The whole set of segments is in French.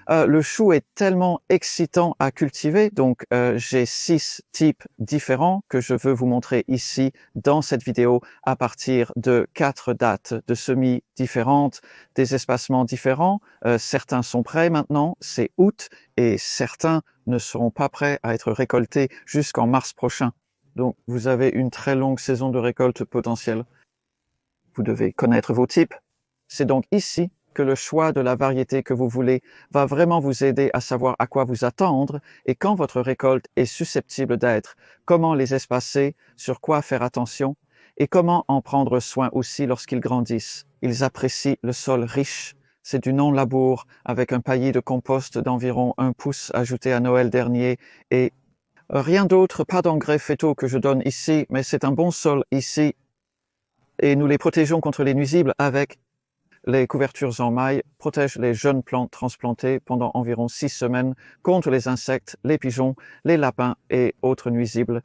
Le chou est tellement excitant à cultiver, donc j'ai 6 types différents que je veux vous montrer ici dans cette vidéo à partir de 4 dates de semis différentes, des espacements différents. Certains sont prêts maintenant, c'est août, et certains ne seront pas prêts à être récoltés jusqu'en mars prochain. Donc vous avez une très longue saison de récolte potentielle. Vous devez connaître vos types. C'est donc ici que le choix de la variété que vous voulez va vraiment vous aider à savoir à quoi vous attendre et quand votre récolte est susceptible d'être, comment les espacer, sur quoi faire attention et comment en prendre soin aussi lorsqu'ils grandissent. Ils apprécient le sol riche. C'est du non-labour avec un paillis de compost d'environ 1 pouce ajouté à Noël dernier et rien d'autre, pas d'engrais végétaux que je donne ici, mais c'est un bon sol ici et nous les protégeons contre les nuisibles avec les couvertures en maille protègent les jeunes plantes transplantées pendant environ 6 semaines contre les insectes, les pigeons, les lapins et autres nuisibles.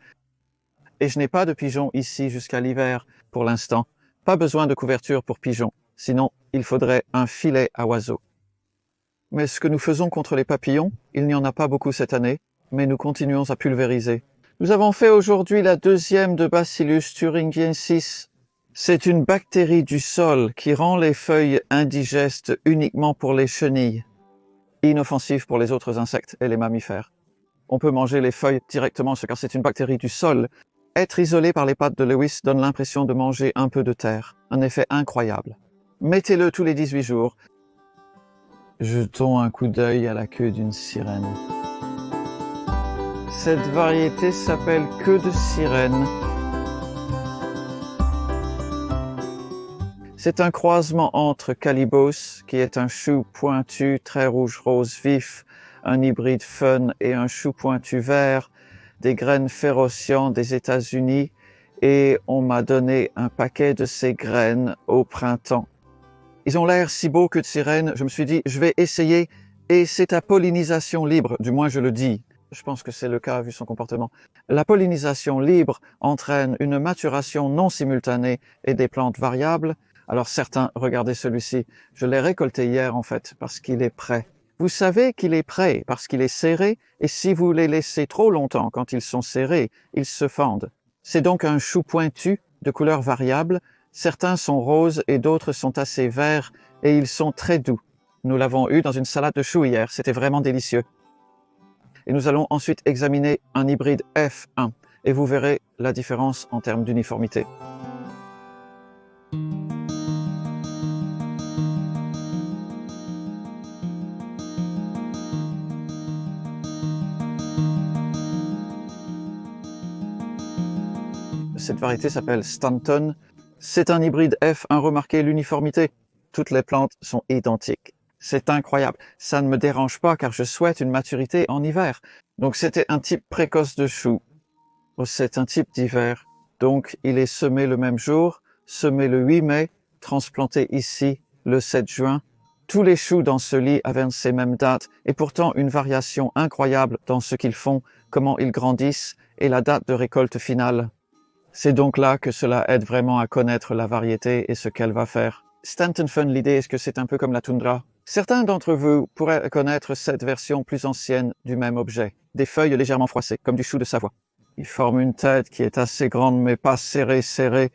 Et je n'ai pas de pigeons ici jusqu'à l'hiver pour l'instant. Pas besoin de couverture pour pigeons, sinon il faudrait un filet à oiseaux. Mais ce que nous faisons contre les papillons, il n'y en a pas beaucoup cette année, mais nous continuons à pulvériser. Nous avons fait aujourd'hui la 2e de Bacillus thuringiensis. C'est une bactérie du sol qui rend les feuilles indigestes uniquement pour les chenilles, inoffensive pour les autres insectes et les mammifères. On peut manger les feuilles directement car c'est une bactérie du sol. Être isolé par les pattes de Lewis donne l'impression de manger un peu de terre, un effet incroyable. Mettez-le tous les 18 jours. Jetons un coup d'œil à la queue d'une sirène. Cette variété s'appelle queue de sirène. C'est un croisement entre Calibos, qui est un chou pointu très rouge-rose vif, un hybride fun et un chou pointu vert, des graines Ferocian des États-Unis, et on m'a donné un paquet de ces graines au printemps. Ils ont l'air si beaux que de sirènes, je me suis dit, je vais essayer, et c'est à pollinisation libre, du moins je le dis. Je pense que c'est le cas vu son comportement. La pollinisation libre entraîne une maturation non simultanée et des plantes variables. Alors certains, regardez celui-ci, je l'ai récolté hier en fait, parce qu'il est prêt. Vous savez qu'il est prêt parce qu'il est serré, et si vous les laissez trop longtemps quand ils sont serrés, ils se fendent. C'est donc un chou pointu, de couleurs variables. Certains sont roses et d'autres sont assez verts, et ils sont très doux. Nous l'avons eu dans une salade de choux hier, c'était vraiment délicieux. Et nous allons ensuite examiner un hybride F1, et vous verrez la différence en termes d'uniformité. Cette variété s'appelle Stanton. C'est un hybride F1, remarquez l'uniformité. Toutes les plantes sont identiques. C'est incroyable. Ça ne me dérange pas car je souhaite une maturité en hiver. Donc c'était un type précoce de chou. C'est un type d'hiver. Donc il est semé le même jour, semé le 8 mai, transplanté ici le 7 juin. Tous les choux dans ce lit avaient ces mêmes dates et pourtant une variation incroyable dans ce qu'ils font, comment ils grandissent et la date de récolte finale. C'est donc là que cela aide vraiment à connaître la variété et ce qu'elle va faire. Stanton Fun, l'idée est que c'est un peu comme la toundra. Certains d'entre vous pourraient connaître cette version plus ancienne du même objet. Des feuilles légèrement froissées, comme du chou de Savoie. Il forme une tête qui est assez grande mais pas serrée.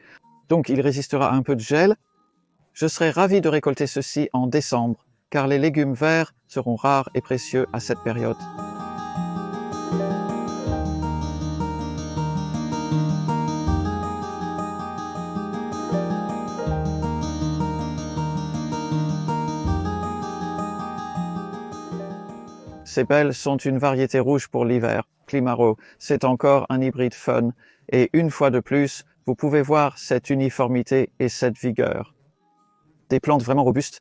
Donc il résistera à un peu de gel. Je serais ravi de récolter ceci en décembre, car les légumes verts seront rares et précieux à cette période. Ces belles sont une variété rouge pour l'hiver, Climaro. C'est encore un hybride fun. Et une fois de plus, vous pouvez voir cette uniformité et cette vigueur. Des plantes vraiment robustes.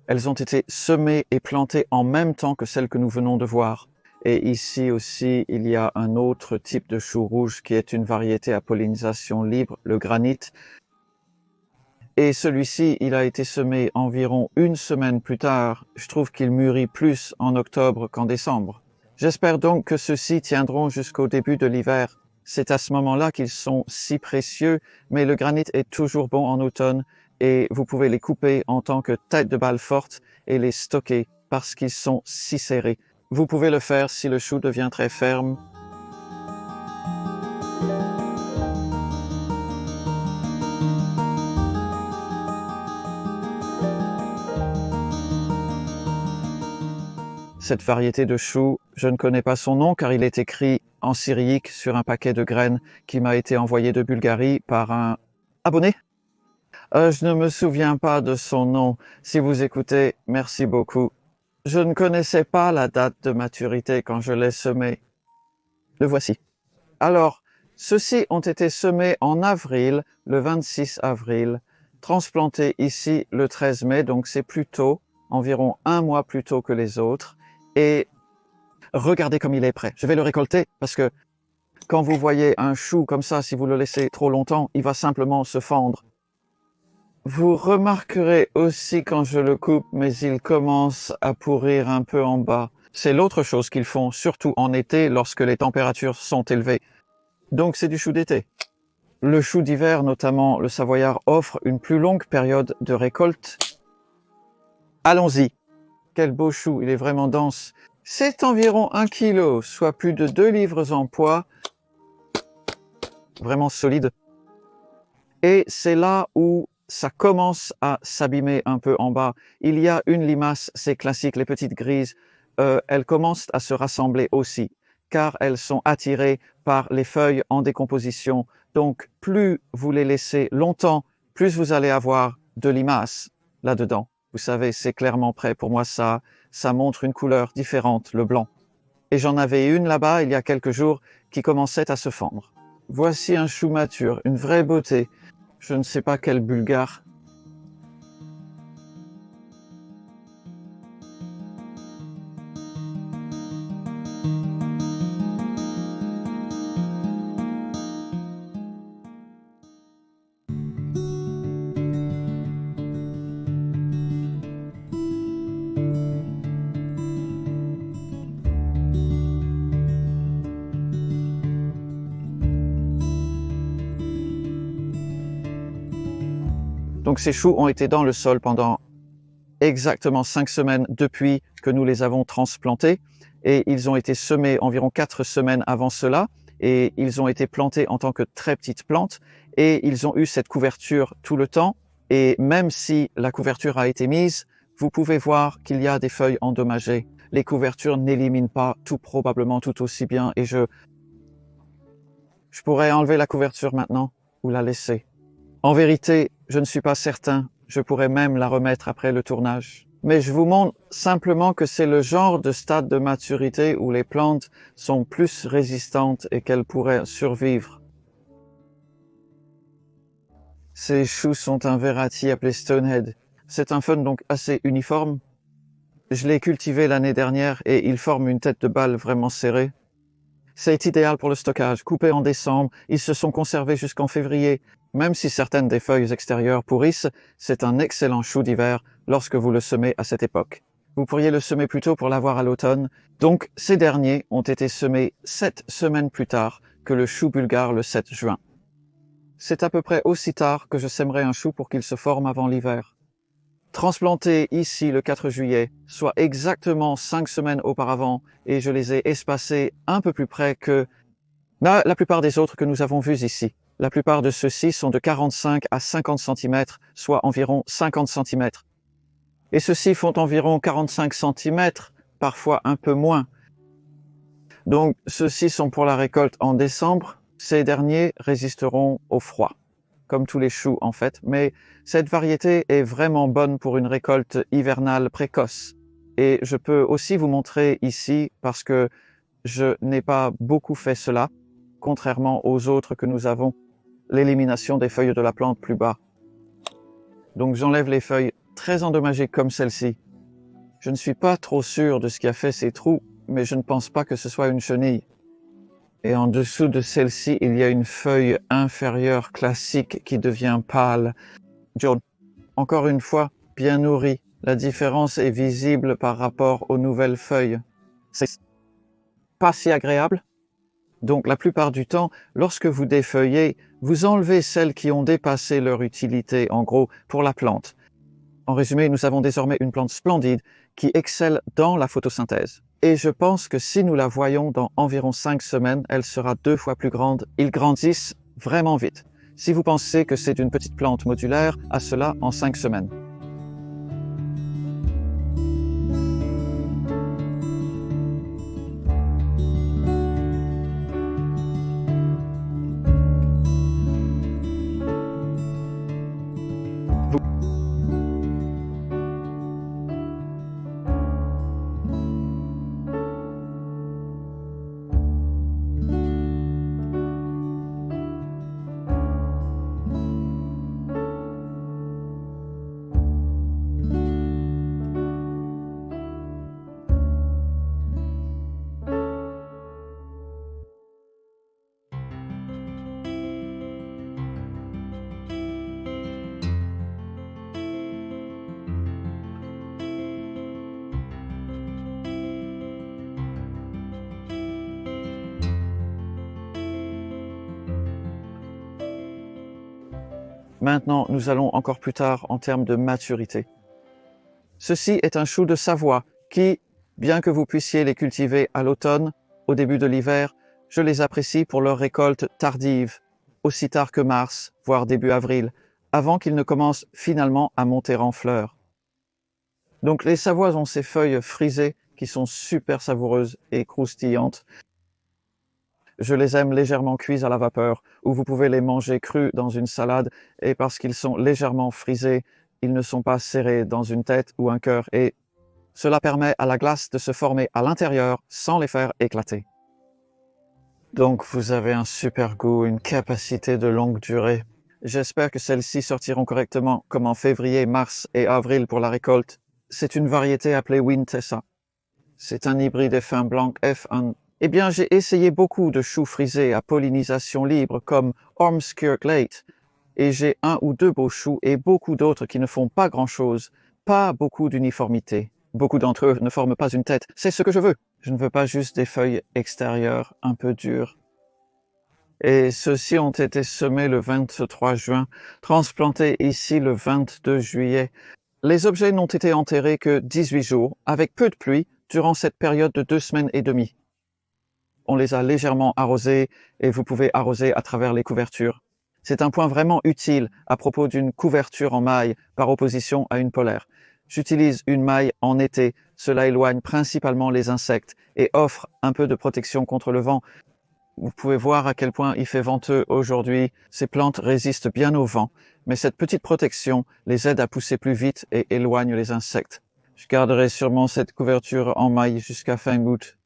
Elles ont été semées et plantées en même temps que celles que nous venons de voir. Et ici aussi, il y a un autre type de chou rouge qui est une variété à pollinisation libre, le granit. Et celui-ci, il a été semé environ 1 semaine plus tard. Je trouve qu'il mûrit plus en octobre qu'en décembre. J'espère donc que ceux-ci tiendront jusqu'au début de l'hiver. C'est à ce moment-là qu'ils sont si précieux, mais le granit est toujours bon en automne et vous pouvez les couper en tant que tête de balle forte et les stocker. parce qu'ils sont si serrés. Vous pouvez le faire si le chou devient très ferme. Cette variété de chou, je ne connais pas son nom car il est écrit en syriaque sur un paquet de graines qui m'a été envoyé de Bulgarie par un abonné. Je ne me souviens pas de son nom. Si vous écoutez, merci beaucoup. Je ne connaissais pas la date de maturité quand je l'ai semé. Le voici. Alors, ceux-ci ont été semés en avril, le 26 avril, transplantés ici le 13 mai, donc c'est plus tôt, environ un mois plus tôt que les autres. Et regardez comme il est prêt. Je vais le récolter parce que quand vous voyez un chou comme ça, si vous le laissez trop longtemps, il va simplement se fendre. Vous remarquerez aussi quand je le coupe, mais il commence à pourrir un peu en bas. C'est l'autre chose qu'ils font, surtout en été, lorsque les températures sont élevées. Donc c'est du chou d'été. Le chou d'hiver, notamment le savoyard, offre une plus longue période de récolte. Allons-y. Quel beau chou, il est vraiment dense. C'est environ 1 kg, soit plus de 2 livres en poids. Vraiment solide. Et c'est là où ça commence à s'abîmer un peu en bas. Il y a une limace, c'est classique, les petites grises, elles commencent à se rassembler aussi, car elles sont attirées par les feuilles en décomposition. Donc, plus vous les laissez longtemps, plus vous allez avoir de limaces là-dedans. Vous savez, c'est clairement prêt. Pour moi, ça montre une couleur différente, le blanc. Et j'en avais une là-bas, il y a quelques jours, qui commençait à se fendre. Voici un chou mature, une vraie beauté. Je ne sais pas quel bulgare. Donc ces choux ont été dans le sol pendant exactement 5 semaines depuis que nous les avons transplantés et ils ont été semés environ 4 semaines avant cela et ils ont été plantés en tant que très petites plantes et ils ont eu cette couverture tout le temps et même si la couverture a été mise, vous pouvez voir qu'il y a des feuilles endommagées. Les couvertures n'éliminent pas tout probablement tout aussi bien et je pourrais enlever la couverture maintenant ou la laisser. En vérité, je ne suis pas certain. Je pourrais même la remettre après le tournage. Mais je vous montre simplement que c'est le genre de stade de maturité où les plantes sont plus résistantes et qu'elles pourraient survivre. Ces choux sont un verratti appelé Stonehead. C'est un fun donc assez uniforme. Je l'ai cultivé l'année dernière et il forme une tête de balle vraiment serrée. C'est idéal pour le stockage. Coupé en décembre, ils se sont conservés jusqu'en février. Même si certaines des feuilles extérieures pourrissent, c'est un excellent chou d'hiver lorsque vous le semez à cette époque. Vous pourriez le semer plus tôt pour l'avoir à l'automne. Donc, ces derniers ont été semés 7 semaines plus tard que le chou bulgare le 7 juin. C'est à peu près aussi tard que je sèmerai un chou pour qu'il se forme avant l'hiver. Transplantés ici le 4 juillet, soit exactement 5 semaines auparavant, et je les ai espacés un peu plus près que la plupart des autres que nous avons vus ici. La plupart de ceux-ci sont de 45 à 50 cm, soit environ 50 cm. Et ceux-ci font environ 45 cm, parfois un peu moins. Donc, ceux-ci sont pour la récolte en décembre. Ces derniers résisteront au froid, comme tous les choux en fait. Mais cette variété est vraiment bonne pour une récolte hivernale précoce. Et je peux aussi vous montrer ici, parce que je n'ai pas beaucoup fait cela, contrairement aux autres que nous avons, l'élimination des feuilles de la plante plus bas. Donc j'enlève les feuilles très endommagées comme celle-ci. Je ne suis pas trop sûr de ce qui a fait ces trous, mais je ne pense pas que ce soit une chenille. Et en dessous de celle-ci, il y a une feuille inférieure classique qui devient pâle, jaune. Encore une fois, bien nourrie. La différence est visible par rapport aux nouvelles feuilles. C'est pas si agréable. Donc la plupart du temps, lorsque vous défeuillez, vous enlevez celles qui ont dépassé leur utilité, en gros, pour la plante. En résumé, nous avons désormais une plante splendide qui excelle dans la photosynthèse. Et je pense que si nous la voyons dans environ 5 semaines, elle sera 2 fois plus grande. Ils grandissent vraiment vite. Si vous pensez que c'est une petite plante modulaire, à cela en 5 semaines. Maintenant, nous allons encore plus tard en termes de maturité. Ceci est un chou de Savoie qui, bien que vous puissiez les cultiver à l'automne, au début de l'hiver, je les apprécie pour leur récolte tardive, aussi tard que mars, voire début avril, avant qu'ils ne commencent finalement à monter en fleurs. Donc les Savoies ont ces feuilles frisées qui sont super savoureuses et croustillantes. Je les aime légèrement cuits à la vapeur, ou vous pouvez les manger crus dans une salade, et parce qu'ils sont légèrement frisés, ils ne sont pas serrés dans une tête ou un cœur, et cela permet à la glace de se former à l'intérieur sans les faire éclater. Donc vous avez un super goût, une capacité de longue durée. J'espère que celles-ci sortiront correctement, comme en février, mars et avril pour la récolte. C'est une variété appelée Wintessa. C'est un hybride F1 blanc F1. Eh bien, j'ai essayé beaucoup de choux frisés à pollinisation libre comme Ormskirk Late, et j'ai 1 ou 2 beaux choux et beaucoup d'autres qui ne font pas grand-chose, pas beaucoup d'uniformité. Beaucoup d'entre eux ne forment pas une tête. C'est ce que je veux. Je ne veux pas juste des feuilles extérieures un peu dures. Et ceux-ci ont été semés le 23 juin, transplantés ici le 22 juillet. Les objets n'ont été enterrés que 18 jours, avec peu de pluie, durant cette période de 2 semaines et demie. On les a légèrement arrosés et vous pouvez arroser à travers les couvertures. C'est un point vraiment utile à propos d'une couverture en maille par opposition à une polaire. J'utilise une maille en été, cela éloigne principalement les insectes et offre un peu de protection contre le vent. Vous pouvez voir à quel point il fait venteux aujourd'hui. Ces plantes résistent bien au vent, mais cette petite protection les aide à pousser plus vite et éloigne les insectes. Je garderai sûrement cette couverture en maille jusqu'à fin août.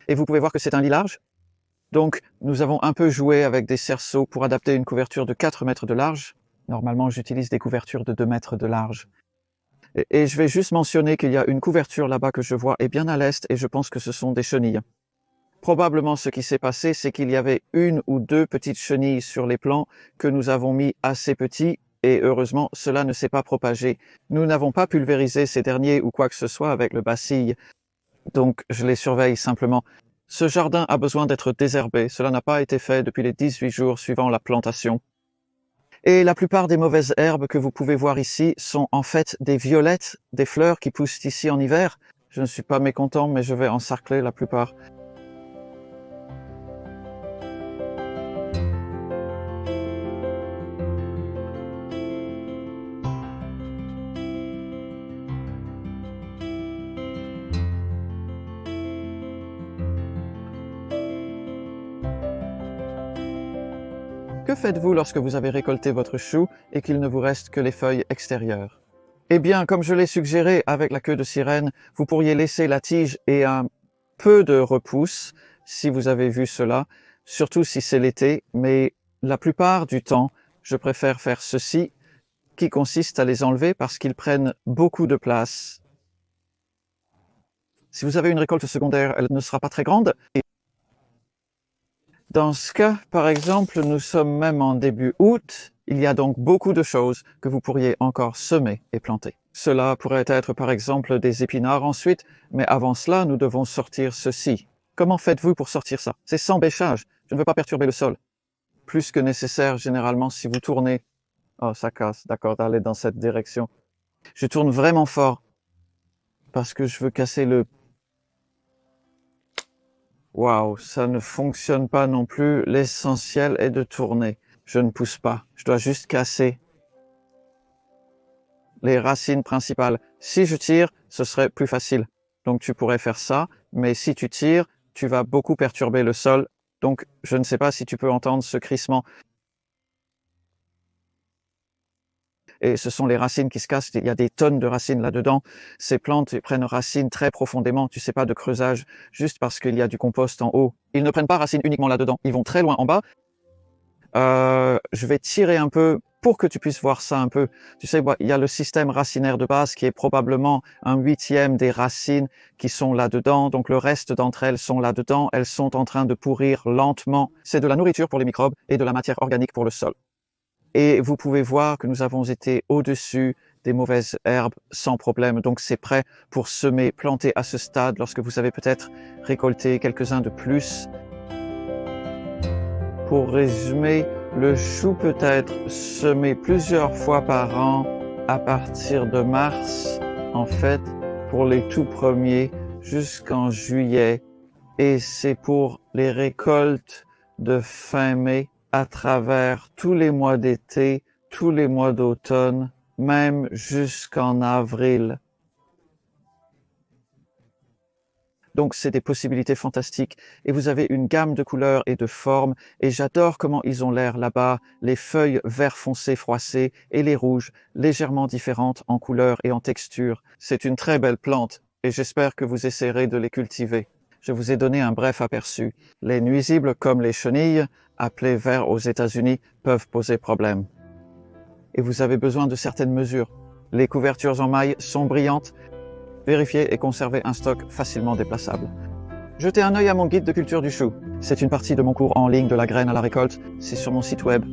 Et vous pouvez voir que c'est un lit large. Donc, nous avons un peu joué avec des cerceaux pour adapter une couverture de 4 mètres de large. Normalement, j'utilise des couvertures de 2 mètres de large. Et je vais juste mentionner qu'il y a une couverture là-bas que je vois est bien à l'est et je pense que ce sont des chenilles. Probablement ce qui s'est passé, c'est qu'il y avait 1 ou 2 petites chenilles sur les plants que nous avons mis assez petits et heureusement, cela ne s'est pas propagé. Nous n'avons pas pulvérisé ces derniers ou quoi que ce soit avec le bacille. Donc, je les surveille simplement. Ce jardin a besoin d'être désherbé. Cela n'a pas été fait depuis les 18 jours suivant la plantation. Et la plupart des mauvaises herbes que vous pouvez voir ici sont en fait des violettes, des fleurs qui poussent ici en hiver. Je ne suis pas mécontent, mais je vais encercler la plupart. Que faites-vous lorsque vous avez récolté votre chou et qu'il ne vous reste que les feuilles extérieures? Eh bien, comme je l'ai suggéré avec la queue de sirène, vous pourriez laisser la tige et un peu de repousse, si vous avez vu cela, surtout si c'est l'été, mais la plupart du temps, je préfère faire ceci, qui consiste à les enlever parce qu'ils prennent beaucoup de place. Si vous avez une récolte secondaire, elle ne sera pas très grande. Dans ce cas, par exemple, nous sommes même en début août. Il y a donc beaucoup de choses que vous pourriez encore semer et planter. Cela pourrait être par exemple des épinards ensuite, mais avant cela, nous devons sortir ceci. Comment faites-vous pour sortir ça? C'est sans bêchage. Je ne veux pas perturber le sol. Plus que nécessaire, généralement, si vous tournez... Oh, ça casse. D'accord, d'aller dans cette direction. Je tourne vraiment fort parce que je veux casser le... Waouh, ça ne fonctionne pas non plus. L'essentiel est de tourner. Je ne pousse pas. Je dois juste casser les racines principales. Si je tire, ce serait plus facile. Donc tu pourrais faire ça, mais si tu tires, tu vas beaucoup perturber le sol. Donc je ne sais pas si tu peux entendre ce crissement. Et ce sont les racines qui se cassent. Il y a des tonnes de racines là-dedans. Ces plantes prennent racine très profondément. Tu sais pas de creusage juste parce qu'il y a du compost en haut. Ils ne prennent pas racine uniquement là-dedans. Ils vont très loin en bas. Je vais tirer un peu pour que tu puisses voir ça un peu. Tu sais, il y a le système racinaire de base qui est probablement 1/8 des racines qui sont là-dedans. Donc le reste d'entre elles sont là-dedans. Elles sont en train de pourrir lentement. C'est de la nourriture pour les microbes et de la matière organique pour le sol. Et vous pouvez voir que nous avons été au-dessus des mauvaises herbes sans problème. Donc c'est prêt pour semer, planter à ce stade lorsque vous avez peut-être récolté quelques-uns de plus. Pour résumer, le chou peut être semé plusieurs fois par an à partir de mars, en fait, pour les tout premiers jusqu'en juillet. Et c'est pour les récoltes de fin mai à travers tous les mois d'été, tous les mois d'automne, même jusqu'en avril. Donc c'est des possibilités fantastiques et vous avez une gamme de couleurs et de formes et j'adore comment ils ont l'air là-bas, les feuilles vert foncé froissées et les rouges légèrement différentes en couleur et en texture. C'est une très belle plante et j'espère que vous essaierez de les cultiver. Je vous ai donné un bref aperçu. Les nuisibles comme les chenilles, appelées vers aux États-Unis, peuvent poser problème. Et vous avez besoin de certaines mesures. Les couvertures en maille sont brillantes. Vérifiez et conservez un stock facilement déplaçable. Jetez un œil à mon guide de culture du chou. C'est une partie de mon cours en ligne de la graine à la récolte. C'est sur mon site web